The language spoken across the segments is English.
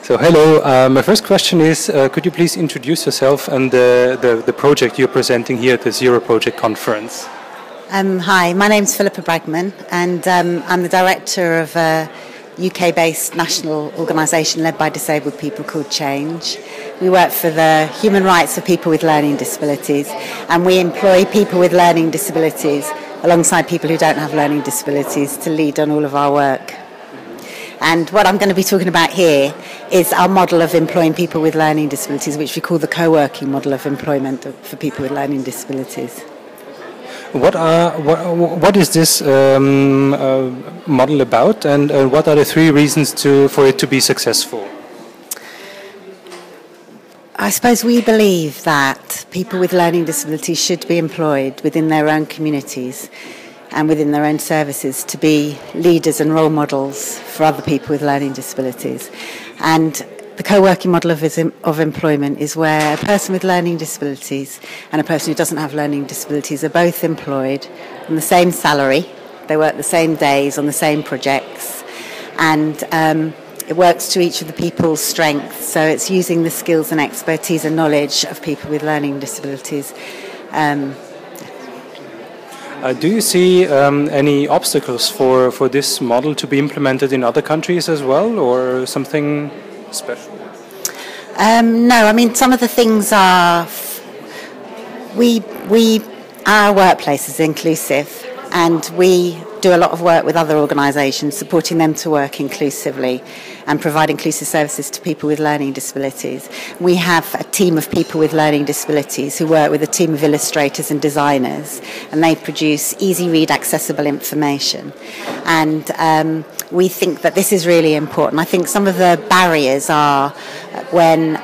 So hello, my first question is, could you please introduce yourself and the project you're presenting here at the Zeroproject conference? Hi, my name's Philipa Bragman, and I'm the director of a UK-based national organisation led by disabled people called Change. We work for the human rights of people with learning disabilities, and we employ people with learning disabilities alongside people who don't have learning disabilities to lead on all of our work. And what I'm going to be talking about here is our model of employing people with learning disabilities, which we call the co-working model of employment for people with learning disabilities. What is this model about, and what are the three reasons for it to be successful? I suppose we believe that people with learning disabilities should be employed within their own communities and within their own services to be leaders and role models for other people with learning disabilities. And the co-working model of employment is where a person with learning disabilities and a person who doesn't have learning disabilities are both employed on the same salary. They work the same days on the same projects, and it works to each of the people's strengths. So it's using the skills and expertise and knowledge of people with learning disabilities. Do you see any obstacles for this model to be implemented in other countries as well, or something special? No, I mean, some of the things are, our workplace is inclusive, and we do a lot of work with other organisations supporting them to work inclusively and provide inclusive services to people with learning disabilities. We have a team of people with learning disabilities who work with a team of illustrators and designers, and they produce easy read accessible information. And we think that this is really important. I think some of the barriers are when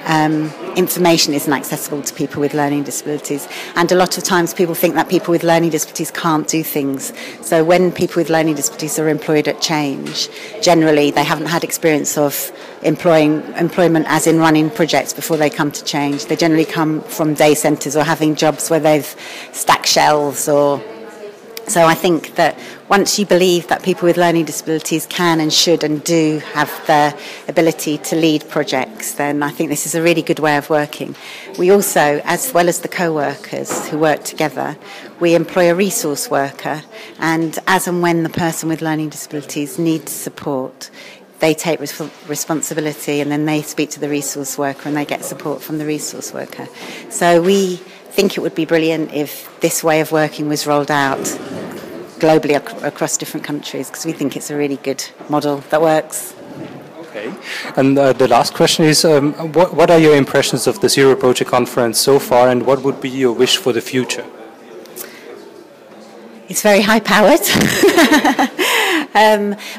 information isn't accessible to people with learning disabilities, and a lot of times people think that people with learning disabilities can't do things. So when people with learning disabilities are employed at Change, generally they haven't had experience of employment as in running projects before they come to Change. They generally come from day centres or having jobs where they've stacked shelves or... So I think that once you believe that people with learning disabilities can and should and do have the ability to lead projects, then I think this is a really good way of working. We also, as well as the co-workers who work together, we employ a resource worker, and as and when the person with learning disabilities needs support, they take responsibility, and then they speak to the resource worker and they get support from the resource worker. So we think it would be brilliant if this way of working was rolled out globally across different countries, because we think it's a really good model that works. Okay. And the last question is, what are your impressions of the Zeroproject conference so far, and what would be your wish for the future? It's very high-powered.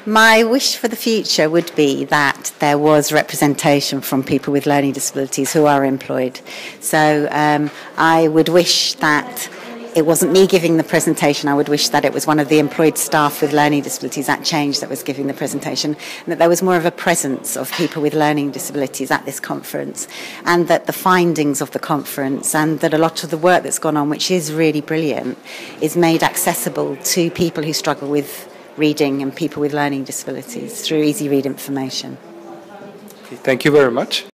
My wish for the future would be that there was representation from people with learning disabilities who are employed. So I would wish that it wasn't me giving the presentation. I would wish that it was one of the employed staff with learning disabilities at Change that was giving the presentation, and that there was more of a presence of people with learning disabilities at this conference, and that the findings of the conference and that a lot of the work that's gone on, which is really brilliant, is made accessible to people who struggle with reading and people with learning disabilities through easy read information. Okay, thank you very much.